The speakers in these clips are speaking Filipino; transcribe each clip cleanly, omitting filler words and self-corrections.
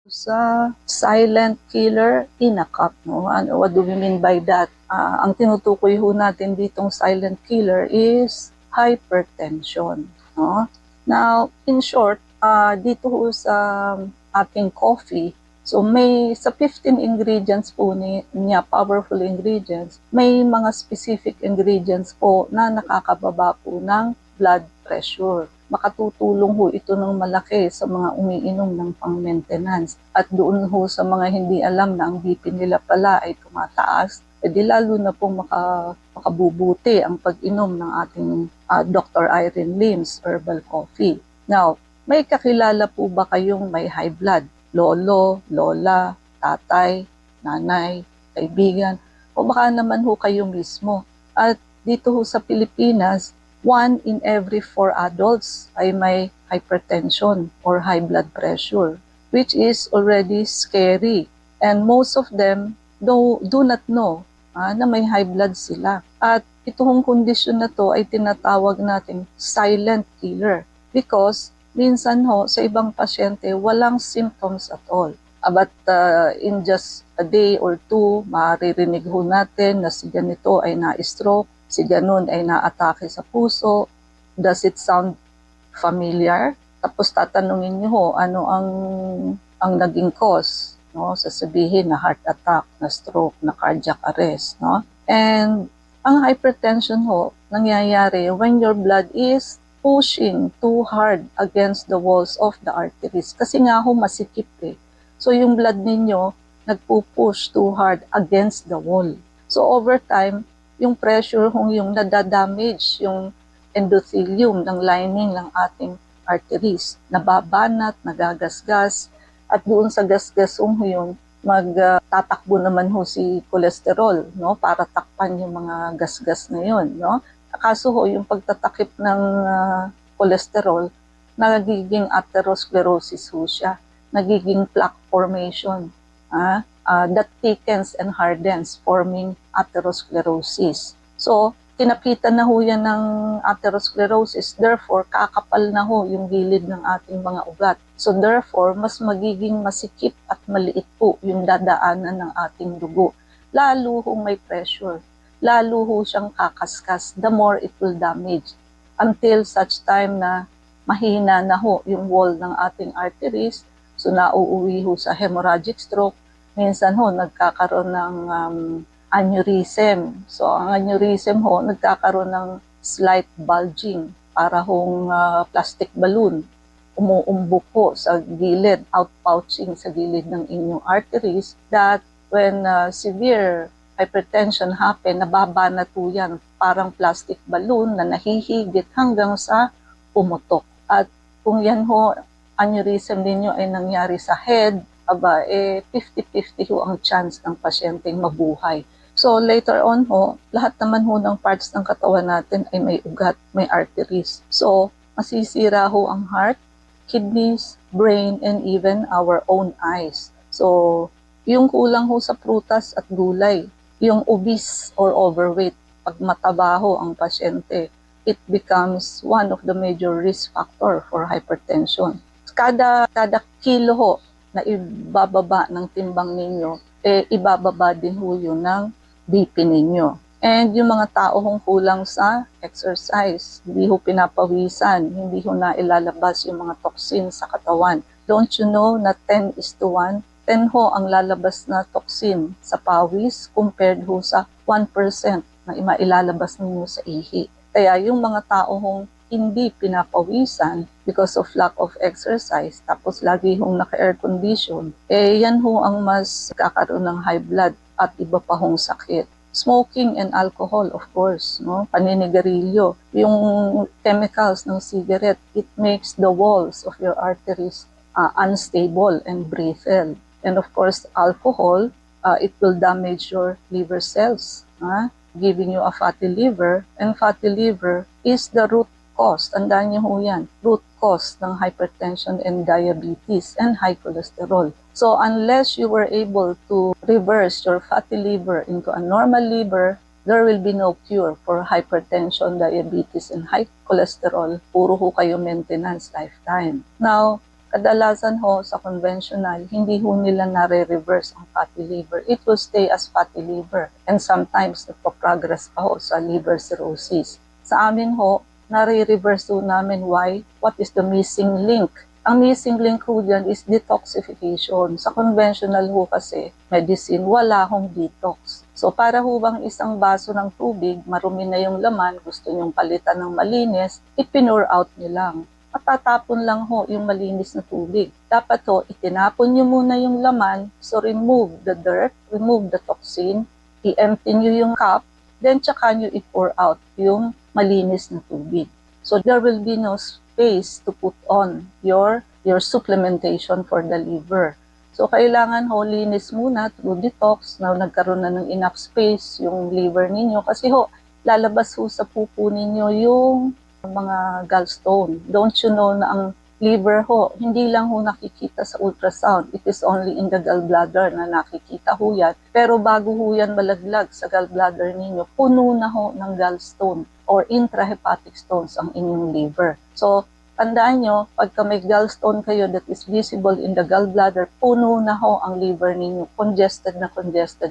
Sa silent killer in a cup, no? What do we mean by that? Ang tinutukoy ho natin ditong silent killer is hypertension, no? Now, in short, dito ho sa ating coffee, so may sa 15 ingredients po niya, powerful ingredients, may mga specific ingredients po na nakakababa po ng blood pressure. Makatutulong ho ito ng malaki sa mga umiinom ng pang-maintenance. At doon ho sa mga hindi alam na ang BP nila pala ay tumataas, edi lalo na pong makabubuti ang pag-inom ng ating Dr. Irene Lim's Herbal Coffee. Now, may kakilala po ba kayong may high blood? Lolo, lola, tatay, nanay, kaibigan, o baka naman ho kayo mismo. At dito ho sa Pilipinas, 1 in every 4 adults ay may hypertension or high blood pressure, which is already scary. And most of them do not know na may high blood sila. At itong kondisyon na to ay tinatawag nating silent killer because minsan ho sa ibang pasyente walang symptoms at all. But in just a day or two, maririnig ho natin na si ganito ay na-stroke, si ganun ay naatake sa puso. Does it sound familiar? Tapos tatanungin niyo ho, ano ang naging cause? No? Sasabihin na heart attack, na stroke, na cardiac arrest. No? And ang hypertension ho, nangyayari when your blood is pushing too hard against the walls of the arteries. Kasi nga ho, masikip eh. So yung blood ninyo, nagpo-push too hard against the wall. So over time, yung pressure yung nadadamage, yung endothelium ng lining ng ating arteries, nababanat, nagagasgas, at doon sa gasgasong yun, magtatakbo naman ho si cholesterol, no, para takpan yung mga gasgas na yun, no. Kaso ho, yung pagtatakip ng cholesterol, nagiging atherosclerosis ho siya, nagiging plaque formation, that thickens and hardens, forming atherosclerosis. So, tinapitan na ho yan ng atherosclerosis, therefore, kakapal na ho yung gilid ng ating mga ugat. So, therefore, mas magiging masikip at maliit po yung dadaanan ng ating dugo. Lalo hong may pressure, lalo ho siyang kakaskas, the more it will damage. Until such time na mahina na ho yung wall ng ating arteries, so nauuwi ho sa hemorrhagic stroke, minsan ho nagkakaroon ng aneurysm. So ang aneurysm ho, nagkakaroon ng slight bulging, para hong plastic balloon, umuumbok ho sa gilid, outpouching sa gilid ng inyong arteries, that when severe hypertension happen, nababana po yan, parang plastic balloon na nahihigit hanggang sa pumutok. At kung yan ho, aneurysm ninyo ay nangyari sa head, 50-50 ho ang chance ng pasyenteng mabuhay. So later on ho, lahat naman ho ng parts ng katawan natin ay may ugat, may arteries. So masisira ho ang heart, kidneys, brain, and even our own eyes. So yung kulang ho sa prutas at gulay, yung obese or overweight, pag matabaho ang pasyente, it becomes one of the major risk factor for hypertension. Kada kilo ho na ibababa ng timbang ninyo, ibababa din ho yun ng BP ninyo. And yung mga tao hong kulang sa exercise, hindi ho pinapawisan, hindi ho na ilalabas yung mga toxin sa katawan. Don't you know na 10:1? 10 ho ang lalabas na toxin sa pawis compared ho sa 1% na mailalabas ninyo sa ihi. Kaya yung mga tao hong hindi pinapawisan because of lack of exercise, tapos lagi hong naka-air condition, yan ho ang mas kakaroon ng high blood at iba pa hong sakit. Smoking and alcohol, of course, no? Paninigarilyo, yung chemicals ng cigarette, it makes the walls of your arteries unstable and brittle. And of course, alcohol, it will damage your liver cells, giving you a fatty liver. And fatty liver is the root cause, tandaan niyo ho yan, root cause ng hypertension and diabetes and high cholesterol. So unless you were able to reverse your fatty liver into a normal liver, there will be no cure for hypertension, diabetes, and high cholesterol. Puro ho kayo maintenance lifetime. Now, Kadalasan ho sa conventional, hindi ho nila nare-reverse ang fatty liver. It will stay as fatty liver and sometimes nagpo-progress pa ho sa liver cirrhosis. Sa amin ho, nare-reverse ho namin. Why? What is the missing link? Ang missing link ho dyan is detoxification. Sa conventional ho kasi, medicine, wala hong detox. So para ho bang isang baso ng tubig, marumi na yung laman, gusto nyong palitan ng malinis, ipinur out nyo lang. Matatapon lang ho yung malinis na tubig. Dapat ho, itinapon nyo muna yung laman, so remove the dirt, remove the toxin, i-empty nyo yung cup, then tsaka nyo i-pour out yung malinis na tubig. So there will be no space to put on your supplementation for the liver. So kailangan ho, linis muna through detox, na nagkaroon na ng enough space yung liver ninyo. Kasi ho, lalabas ho sa pupo ninyo yung mga gallstone. Don't you know na ang liver ho, hindi lang ho nakikita sa ultrasound. It is only in the gallbladder na nakikita ho yan. Pero bago ho yan malaglag sa gallbladder ninyo, puno na ho ng gallstone or intrahepatic stones ang inyong liver. So, tandaan nyo, pagka may gallstone kayo that is visible in the gallbladder, puno na ho ang liver ninyo. Congested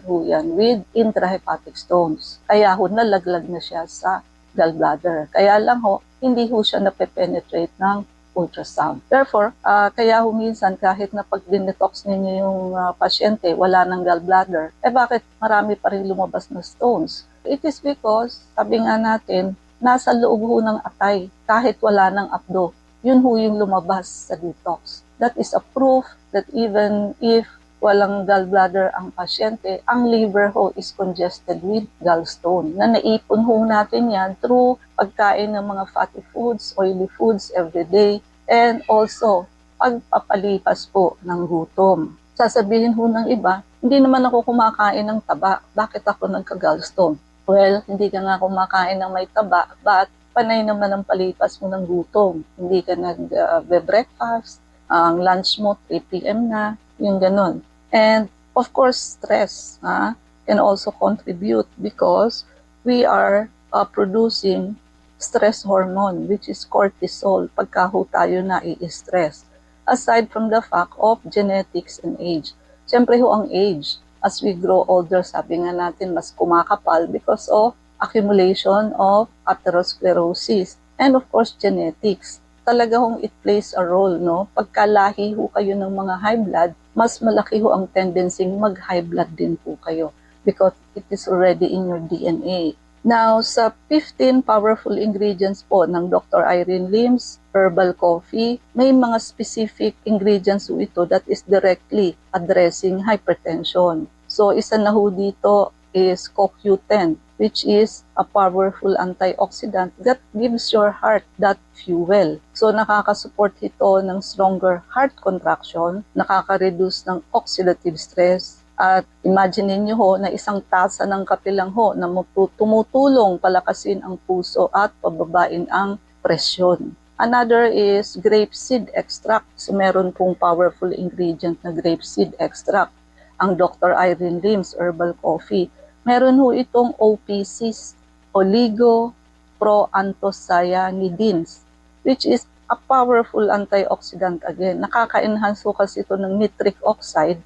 ho yan with intrahepatic stones. Kaya ho, nalaglag na siya sa gallbladder. Kaya lang ho, hindi ho siya nape-penetrate ng ultrasound. Therefore, kaya ho minsan kahit na pag dinetox ninyo yung pasyente, wala ng gallbladder, bakit marami pa rin lumabas na stones? It is because, sabi nga natin, nasa loob ho ng atay, kahit wala ng apdo. Yun ho yung lumabas sa detox. That is a proof that even if walang gallbladder ang pasyente, ang liver ho is congested with gallstone. Na naipon ho natin yan through pagkain ng mga fatty foods, oily foods every day, and also pagpapalipas po ng gutom. Sasabihin ho ng iba, hindi naman ako kumakain ng taba, bakit ako nagka-gallstone? Well, hindi ka nga kumakain ng may taba, but panay naman ang palipas mo ng gutom. Hindi ka nag-breakfast, ang lunch mo 3 p.m. na, yung ganon. And of course, stress can also contribute because we are producing stress hormone, which is cortisol, pagka ho tayo na i-stress. Aside from the fact of genetics and age. Siyempre ho ang age, as we grow older, sabi nga natin, mas kumakapal because of accumulation of atherosclerosis. And of course, genetics. Talaga hong it plays a role, no? Pagkalahi ho kayo ng mga high blood, mas malaki ho ang tendency mag-high blood din po kayo because it is already in your DNA. Now, sa 15 powerful ingredients po ng Dr. Irene Lim's Herbal Coffee, may mga specific ingredients po ito that is directly addressing hypertension. So, isa na ho dito is CoQ10, which is a powerful antioxidant that gives your heart that fuel. So nakakasupport ito ng stronger heart contraction, nakaka-reduce ng oxidative stress, at imagine niyo ho na isang tasa ng kape lang ho na tumutulong palakasin ang puso at pababain ang presyon. Another is grapeseed extract. So meron pong powerful ingredient na grapeseed extract, ang Dr. Irene Lim's Herbal Coffee. Meron ho itong OPCs, oligoproanthocyanidins, which is a powerful antioxidant again. Nakaka-enhance ho kasi ito ng nitric oxide,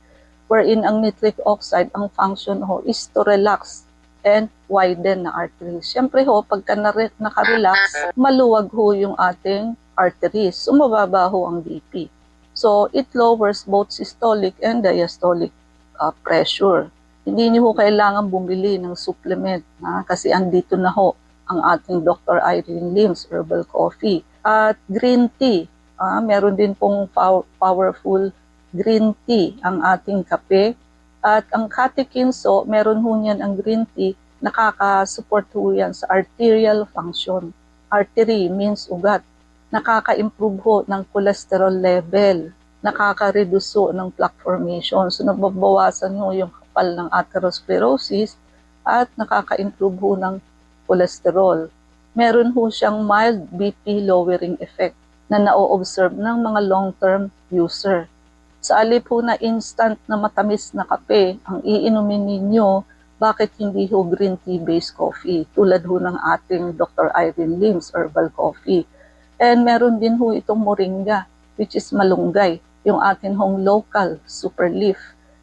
wherein ang nitric oxide, ang function ho is to relax and widen na arteries. Siyempre ho, pagka naka-relax, maluwag ho yung ating arteries. So, mababa ho ang BP. So, it lowers both systolic and diastolic pressure. Hindi niyo ho kailangan bumili ng supplement kasi andito na ho ang ating Dr. Irene Lim's Herbal Coffee. At green tea, meron din pong powerful green tea ang ating kape. At ang katikinso, meron ho niyan ang green tea, nakaka-support ho yan sa arterial function. Artery means ugat. Nakaka-improve ho ng cholesterol level. Nakaka-reduce ho ng plaque formation. So nababawasan ho yung ng atherosclerosis at nakaka-improve ho ng cholesterol. Meron ho siyang mild BP lowering effect na na-observe ng mga long-term user. Sa alip ho na instant na matamis na kape ang iinumin ninyo, bakit hindi ho green tea based coffee tulad ho ng ating Dr. Irene Lim's Herbal Coffee. And meron din ho itong moringa. which is malunggay, yung atin hong local super leaf.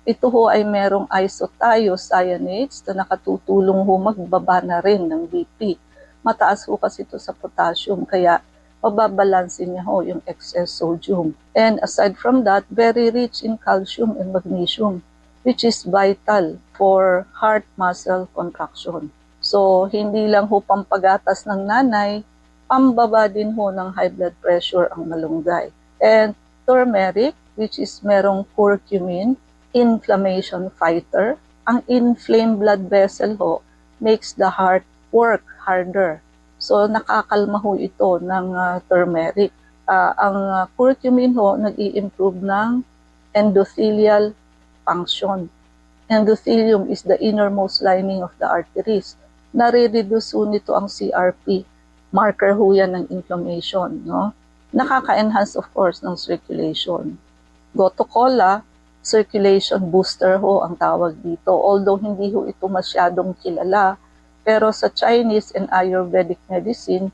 Ito ho ay merong isothiocyanates na nakatutulong ho magbaba na rin ng BP. Mataas ho kasi ito sa potassium, kaya mababalansin niya ho yung excess sodium. And aside from that, very rich in calcium and magnesium, which is vital for heart muscle contraction. So, hindi lang ho pampagatas ng nanay, pambaba din ho ng high blood pressure ang malunggay. And turmeric, which is merong curcumin, inflammation fighter. Ang inflamed blood vessel ho makes the heart work harder. So, nakakalma ho ito ng turmeric. Ang curcumin ho, nag-i-improve ng endothelial function. Endothelium is the innermost lining of the arteries. Nare-reduce ho nito ang CRP. Marker ho yan ng inflammation. No? Nakaka-enhance, of course, ng circulation. Gotu kola, circulation booster ho ang tawag dito. Although hindi ho ito masyadong kilala, pero sa Chinese and Ayurvedic medicine,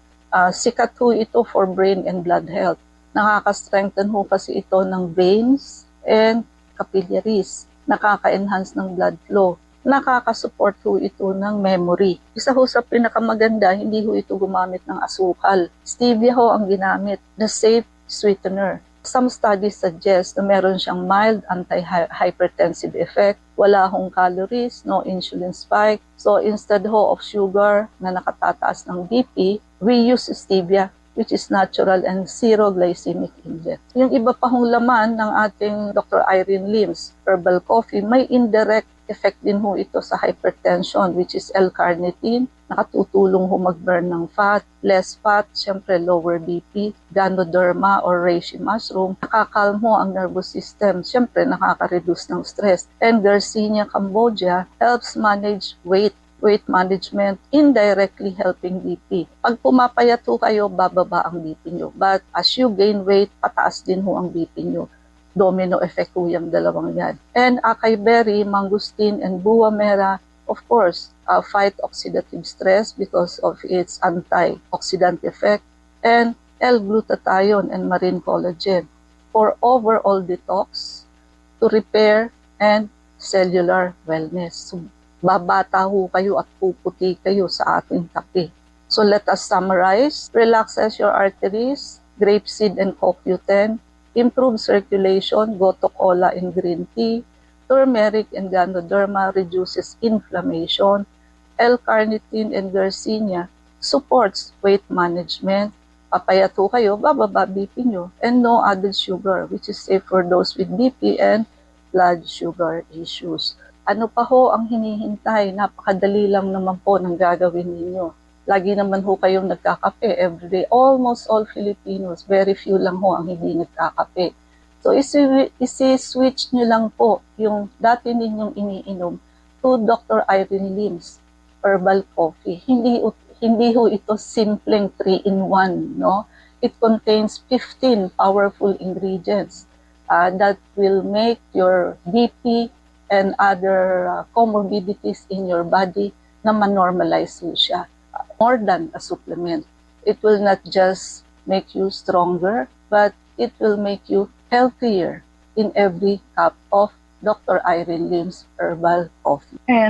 sikat ho ito for brain and blood health. Nakaka-strengthen ho kasi ito ng veins and capillaries. Nakaka-enhance ng blood flow. Nakaka-support ho ito ng memory. Isa ho sa pinakamaganda, hindi ho ito gumamit ng asukal. Stevia ho ang ginamit na safe sweetener. Some studies suggest na meron siyang mild anti-hypertensive effect, wala hong calories, no insulin spike. So instead ho of sugar na nakatataas ng BP, we use stevia, which is natural and zero glycemic index. Yung iba pa hong laman ng ating Dr. Irene Lim's herbal coffee, may indirect effect din ho ito sa hypertension, which is L-carnitine. Nakatutulong ho mag-burn ng fat, less fat, syempre lower BP, Ganoderma or reishi mushroom. Nakakalm ho ang nervous system, syempre nakaka-reduce ng stress. And Garcinia cambogia helps manage weight management, indirectly helping BP. Pag pumapayat ho kayo, bababa ang BP nyo. But as you gain weight, pataas din ho ang BP nyo. Domino effect ho yung dalawang yan. And acai berry, mangosteen, and buwa mera, of course, fight oxidative stress because of its antioxidant effect, and L-glutathione and marine collagen for overall detox, to repair, and cellular wellness. So, babata ho kayo at puputi kayo sa ating kape. So let us summarize. Relaxes your arteries, grapeseed and CoQ10, improve circulation, gotu kola and green tea, turmeric and Ganoderma reduces inflammation, L-carnitine and Garcinia supports weight management, papayat ho kayo, bababa BP nyo, and no added sugar, which is safe for those with BP and blood sugar issues. Ano pa ho ang hinihintay? Napakadali lang naman po ng gagawin ninyo. Lagi naman ho kayong nagkakape everyday. Almost all Filipinos, very few lang ho ang hindi nagkakape. So, isi-switch nyo lang po yung dati ninyong iniinom to Dr. Irene Lim's herbal coffee. Hindi ho ito simpleng 3-in-1, no? It contains 15 powerful ingredients that will make your BP and other comorbidities in your body na ma-normalize ho siya. More than a supplement. It will not just make you stronger, but it will make you healthier in every cup of Dr. Irene Lim's herbal coffee. And